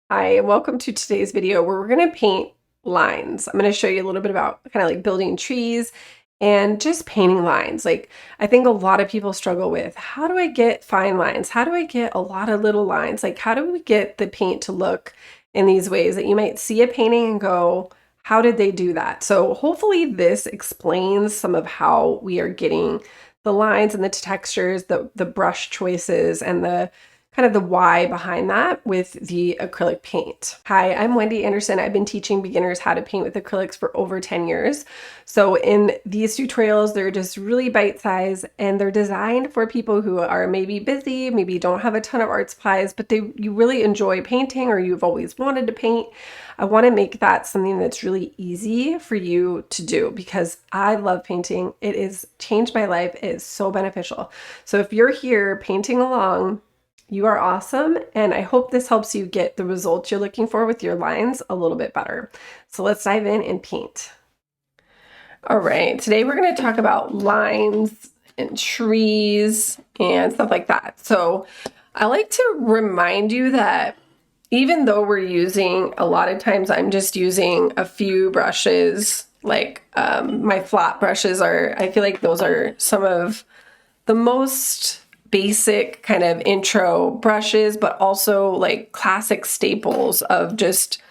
Hi, and welcome to today's video where we're going to paint lines. I'm going to show you a little bit about kind of like building trees and just painting lines. Like, I think a lot of people struggle with, how do I get fine lines? How do I get a lot of little lines? Like, how do we get the paint to look in these ways that you might see a painting and go, how did they do that? So hopefully this explains some of how we are getting the lines and the textures, the brush choices, and the kind of the why behind that with the acrylic paint. Hi, I'm Wendy Anderson. I've been teaching beginners how to paint with acrylics for over 10 years. So in these tutorials, they're just really bite-sized and they're designed for people who are maybe busy, maybe don't have a ton of art supplies, but you really enjoy painting or you've always wanted to paint. I want to make that something that's really easy for you to do because I love painting. It has changed my life. It is so beneficial. So if you're here painting along, you are awesome, and I hope this helps you get the results you're looking for with your lines a little bit better. So let's dive in and paint. All right, today we're going to talk about lines and trees and stuff like that. So I like to remind you that even though we're using, a lot of times I'm just using a few brushes, like my flat brushes are, I feel like those are some of the most basic kind of intro brushes, but also like classic staples of just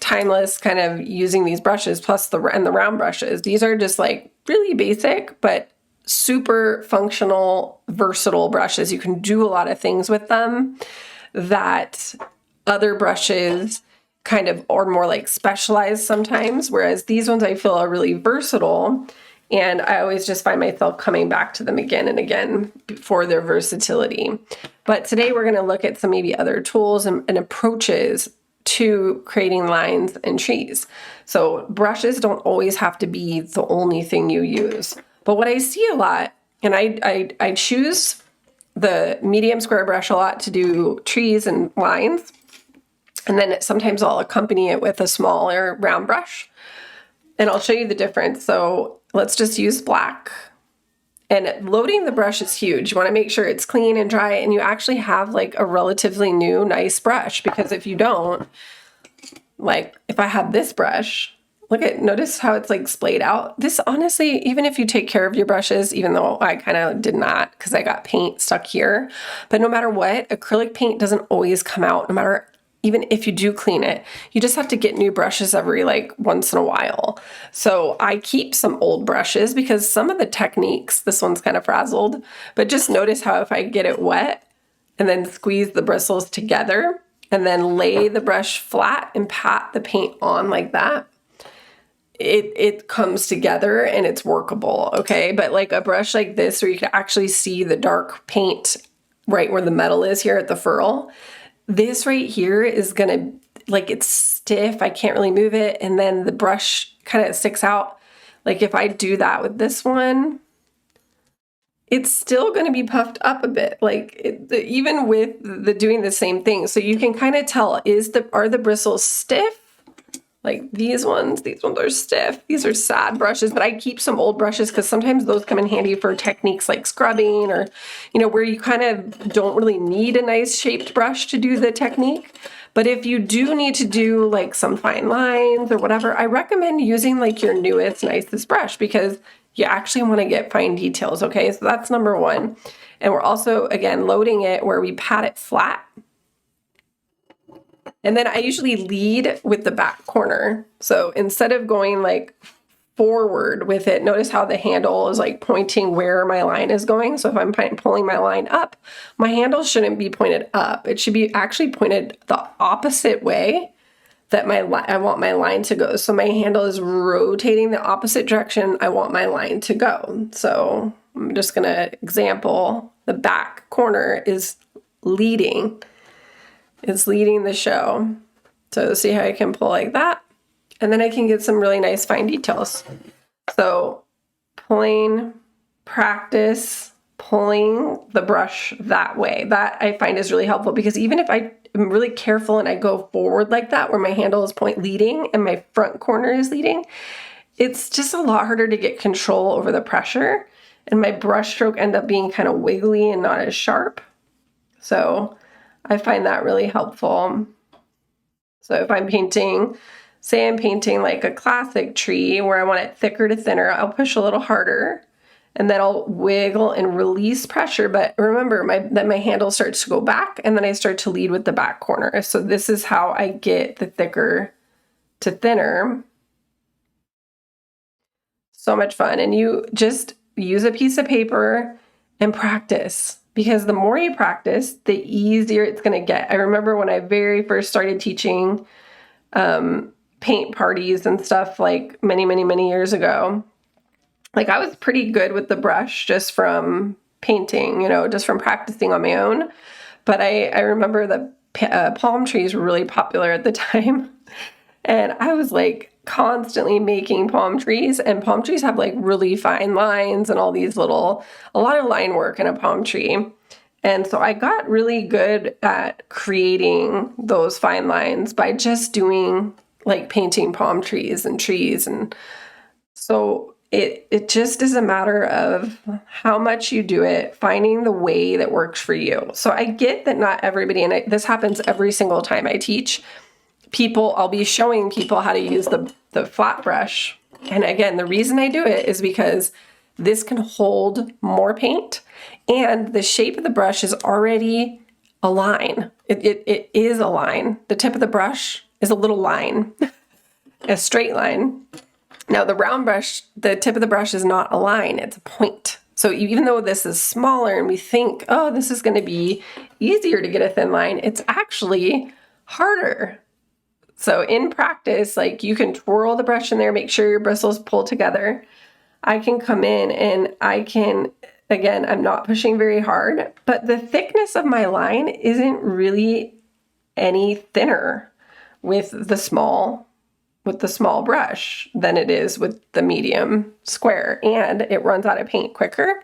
timeless kind of using these brushes, plus the round brushes. These are just like really basic, but super functional, versatile brushes. You can do a lot of things with them that other brushes kind of are more like specialized sometimes, whereas these ones I feel are really versatile. And I always just find myself coming back to them again and again for their versatility. But today we're going to look at some maybe other tools and approaches to creating lines and trees. So brushes don't always have to be the only thing you use. But what I see a lot, and I choose the medium square brush a lot to do trees and lines. And then sometimes I'll accompany it with a smaller round brush. And I'll show you the difference. So let's just use black. And loading the brush is huge. You want to make sure it's clean and dry and you actually have like a relatively new, nice brush, because if you don't, like if I have this brush, notice how it's like splayed out. This honestly, even if you take care of your brushes, even though I kind of did not because I got paint stuck here, but no matter what, acrylic paint doesn't always come out, no matter even if you do clean it. You just have to get new brushes every like once in a while. So I keep some old brushes because some of the techniques, this one's kind of frazzled, but just notice how if I get it wet and then squeeze the bristles together and then lay the brush flat and pat the paint on like that, it comes together and it's workable, okay? But like a brush like this where you can actually see the dark paint right where the metal is here at the ferrule, this right here is gonna, like it's stiff, I can't really move it, and then the brush kind of sticks out. Like if I do that with this one, it's still gonna be puffed up a bit, like even with the doing the same thing. So you can kind of tell, are the bristles stiff? Like these ones are stiff. These are sad brushes, but I keep some old brushes because sometimes those come in handy for techniques like scrubbing or, where you kind of don't really need a nice shaped brush to do the technique. But if you do need to do like some fine lines or whatever, I recommend using like your newest, nicest brush because you actually want to get fine details, okay? So that's number one. And we're also, again, loading it where we pat it flat. And then I usually lead with the back corner. So instead of going like forward with it, notice how the handle is like pointing where my line is going. So if I'm pulling my line up, my handle shouldn't be pointed up. It should be actually pointed the opposite way that I want my line to go. So my handle is rotating the opposite direction I want my line to go. So I'm just gonna example, the back corner is leading. It's leading the show. So see how I can pull like that? And then I can get some really nice fine details. So practice pulling the brush that way. That I find is really helpful because even if I am really careful and I go forward like that, where my handle is leading and my front corner is leading, it's just a lot harder to get control over the pressure. And my brush stroke end up being kind of wiggly and not as sharp. So I find that really helpful. So if I'm painting, say I'm painting like a classic tree where I want it thicker to thinner, I'll push a little harder and then I'll wiggle and release pressure. But remember that my handle starts to go back and then I start to lead with the back corner. So this is how I get the thicker to thinner. So much fun. And you just use a piece of paper and practice, because the more you practice, the easier it's going to get. I remember when I very first started teaching paint parties and stuff, like many years ago, like I was pretty good with the brush just from painting, just from practicing on my own. But I remember that palm trees were really popular at the time. And I was like constantly making palm trees, and palm trees have like really fine lines and all these a lot of line work in a palm tree. And so I got really good at creating those fine lines by just doing like painting palm trees. And so it just is a matter of how much you do it, finding the way that works for you. So I get that not everybody, and this happens every single time I teach people, I'll be showing people how to use the flat brush. And again, the reason I do it is because this can hold more paint, and the shape of the brush is already a line. It is a line. The tip of the brush is a little line, a straight line. Now the round brush, the tip of the brush is not a line, it's a point. So even though this is smaller and we think, oh, this is going to be easier to get a thin line, it's actually harder. So in practice, like you can twirl the brush in there, make sure your bristles pull together. I can come in and I can, again, I'm not pushing very hard, but the thickness of my line isn't really any thinner with the small brush than it is with the medium square, and it runs out of paint quicker.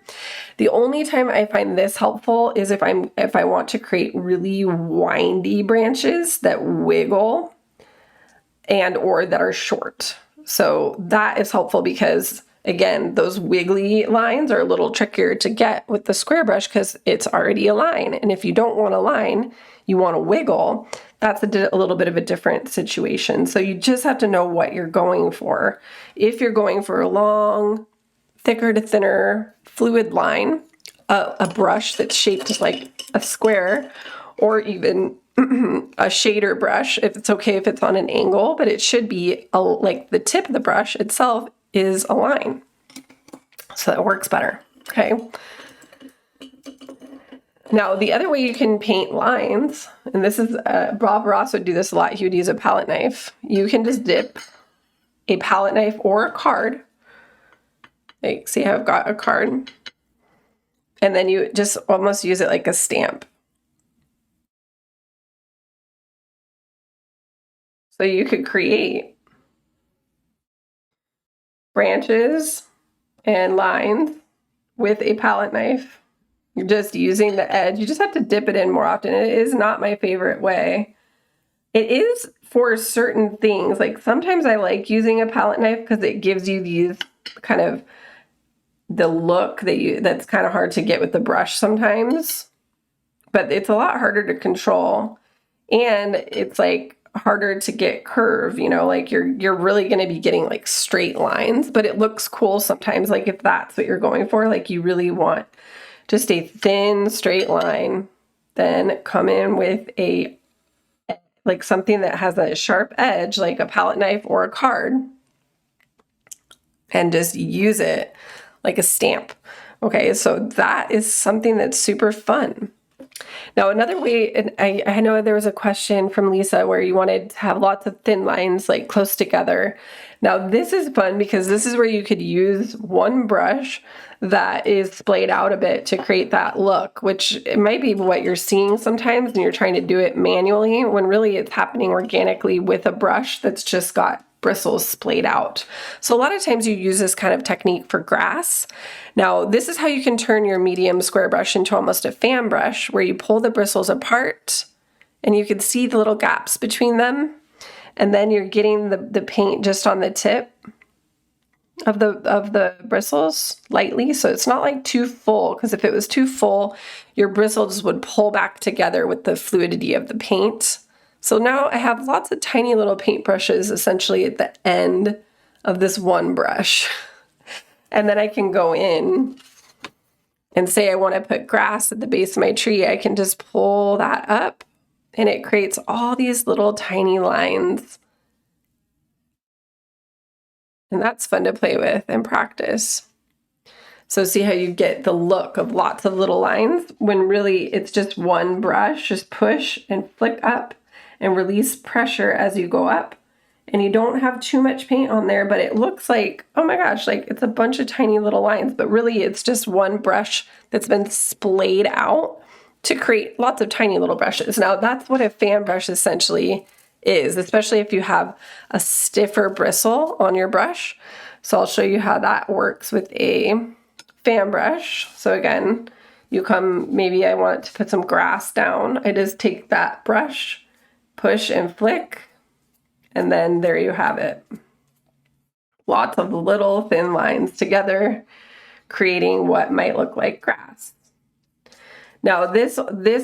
The only time I find this helpful is if I want to create really windy branches that wiggle and or that are short. So that is helpful because, again, those wiggly lines are a little trickier to get with the square brush because it's already a line. And if you don't want a line, you want to wiggle, that's a little bit of a different situation. So you just have to know what you're going for. If you're going for a long, thicker to thinner fluid line, a brush that's shaped like a square, or even a shader brush, if it's okay if it's on an angle, but it should be like the tip of the brush itself is a line. So that works better, okay? Now, the other way you can paint lines, and this is, Bob Ross would do this a lot, he would use a palette knife. You can just dip a palette knife or a card. Like, see how I've got a card? And then you just almost use it like a stamp. So you could create branches and lines with a palette knife. You're just using the edge. You just have to dip it in more often. It is not my favorite way. It is for certain things. Like sometimes I like using a palette knife because it gives you these kind of the look that's kind of hard to get with the brush sometimes. But it's a lot harder to control. And it's like harder to get curve, like you're really going to be getting like straight lines, but it looks cool sometimes. Like if that's what you're going for, like you really want just a thin straight line, then come in with like something that has a sharp edge, like a palette knife or a card, and just use it like a stamp. Okay, so that is something that's super fun. Now, another way, and I know there was a question from Lisa where you wanted to have lots of thin lines like close together. Now, this is fun because this is where you could use one brush that is splayed out a bit to create that look, which it might be what you're seeing sometimes when you're trying to do it manually, when really it's happening organically with a brush that's just got bristles splayed out. So a lot of times you use this kind of technique for grass. Now, this is how you can turn your medium square brush into almost a fan brush, where you pull the bristles apart and you can see the little gaps between them. And then you're getting the paint just on the tip of the bristles lightly. So it's not like too full, because if it was too full, your bristles would pull back together with the fluidity of the paint. So now I have lots of tiny little paintbrushes essentially at the end of this one brush. And then I can go in and say I want to put grass at the base of my tree. I can just pull that up and it creates all these little tiny lines. And that's fun to play with and practice. So see how you get the look of lots of little lines when really it's just one brush. Just push and flick up and release pressure as you go up. And you don't have too much paint on there, but it looks like, oh my gosh, like it's a bunch of tiny little lines, but really it's just one brush that's been splayed out to create lots of tiny little brushes. Now that's what a fan brush essentially is, especially if you have a stiffer bristle on your brush. So I'll show you how that works with a fan brush. So again, you come, maybe I want to put some grass down. I just take that brush, push and flick, and then there you have it. Lots of little thin lines together, creating what might look like grass. Now this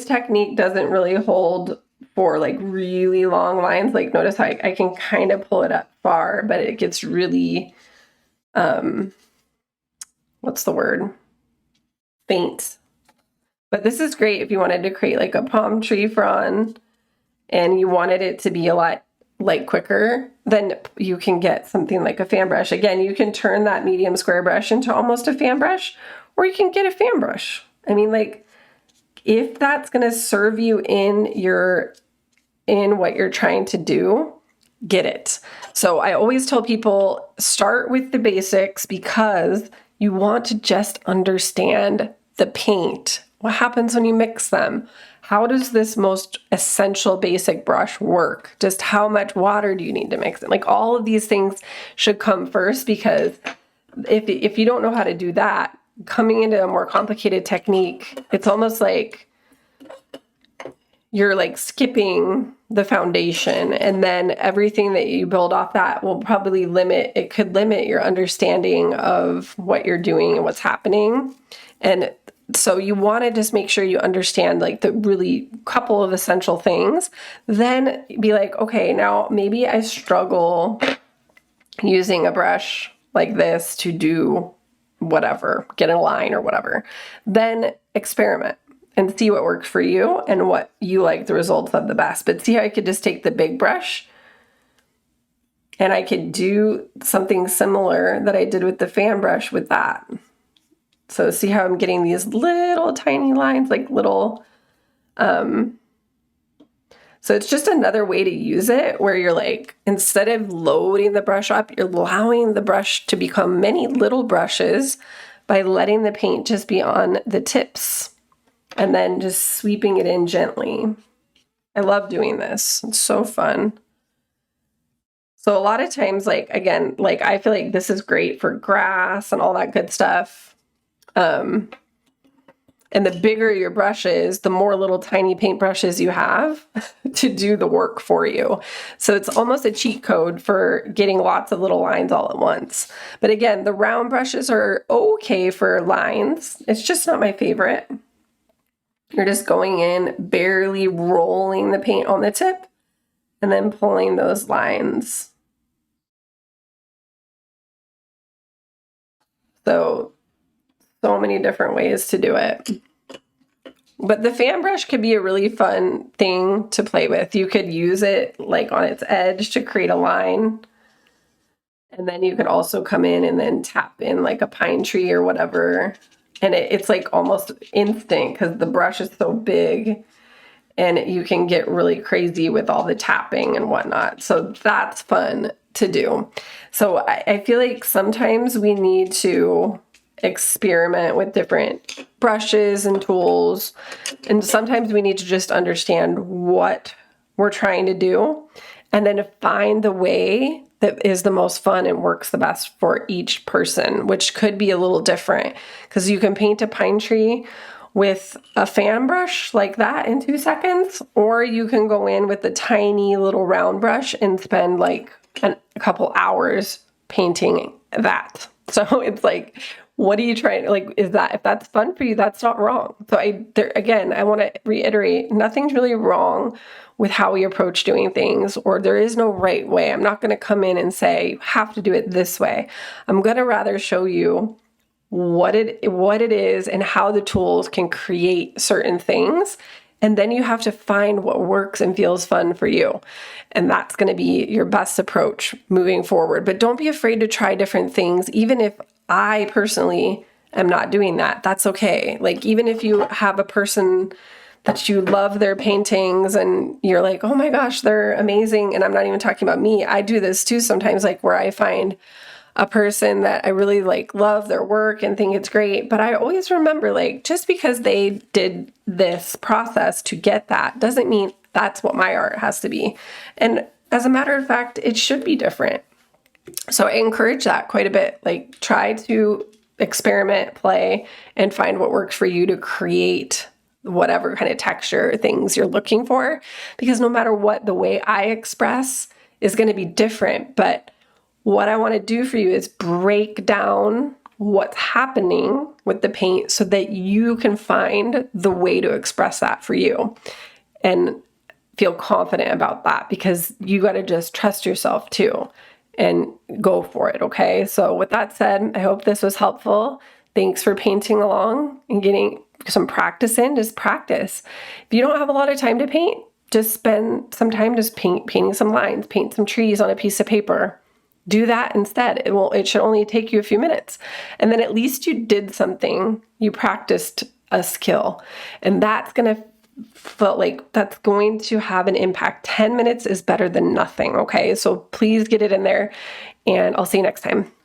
technique doesn't really hold for like really long lines. Like notice how I can kind of pull it up far, but it gets really, what's the word? Faint. But this is great if you wanted to create like a palm tree frond and you wanted it to be a lot like quicker, then you can get something like a fan brush. Again, you can turn that medium square brush into almost a fan brush, or you can get a fan brush. I mean, like, if that's going to serve you in what you're trying to do, get it. So I always tell people, start with the basics because you want to just understand the paint. What happens when you mix them? How does this most essential basic brush work? Just how much water do you need to mix it? Like all of these things should come first, because if you don't know how to do that, coming into a more complicated technique, it's almost like you're like skipping the foundation, and then everything that you build off that will probably could limit your understanding of what you're doing and what's happening. And so you want to just make sure you understand like the really couple of essential things, then be like, okay, now maybe I struggle using a brush like this to do whatever, get a line or whatever. Then experiment and see what works for you and what you like the results of the best. But see how I could just take the big brush and I could do something similar that I did with the fan brush with that. So see how I'm getting these little tiny lines, like little, so it's just another way to use it where you're like, instead of loading the brush up, you're allowing the brush to become many little brushes by letting the paint just be on the tips and then just sweeping it in gently. I love doing this. It's so fun. So a lot of times, like, again, like I feel like this is great for grass and all that good stuff. And the bigger your brush is, the more little tiny paint brushes you have to do the work for you. So it's almost a cheat code for getting lots of little lines all at once. But again, the round brushes are okay for lines. It's just not my favorite. You're just going in, barely rolling the paint on the tip, and then pulling those lines. So many different ways to do it. But the fan brush could be a really fun thing to play with. You could use it like on its edge to create a line. And then you could also come in and then tap in like a pine tree or whatever. And it's like almost instant because the brush is so big and you can get really crazy with all the tapping and whatnot. So that's fun to do. So I feel like sometimes we need to experiment with different brushes and tools. And sometimes we need to just understand what we're trying to do and then to find the way that is the most fun and works the best for each person, which could be a little different because you can paint a pine tree with a fan brush like that in 2 seconds, or you can go in with a tiny little round brush and spend like a couple hours painting that. So it's like, What are you trying, like, is that, if that's fun for you, that's not wrong. So again, I want to reiterate, nothing's really wrong with how we approach doing things, or there is no right way. I'm not going to come in and say, you have to do it this way. I'm going to rather show you what it is and how the tools can create certain things. And then you have to find what works and feels fun for you. And that's going to be your best approach moving forward. But don't be afraid to try different things, even if I personally am not doing that. That's okay. Like, even if you have a person that you love their paintings and you're like, oh my gosh, they're amazing. And I'm not even talking about me. I do this too sometimes, like where I find a person that I really like love their work and think it's great. But I always remember, like, just because they did this process to get that doesn't mean that's what my art has to be. And as a matter of fact, it should be different. So I encourage that quite a bit. Like, try to experiment, play, and find what works for you to create whatever kind of texture things you're looking for. Because no matter what, the way I express is going to be different. But what I want to do for you is break down what's happening with the paint so that you can find the way to express that for you and feel confident about that, because you got to just trust yourself too and go for it. Okay. So with that said, I hope this was helpful. Thanks for painting along and getting some practice in. Just practice. If you don't have a lot of time to paint, just spend some time just painting some lines, paint some trees on a piece of paper. Do that instead. It should only take you a few minutes. And then at least you did something. You practiced a skill. And that's going to feel like that's going to have an impact. 10 minutes is better than nothing. Okay. So please get it in there, and I'll see you next time.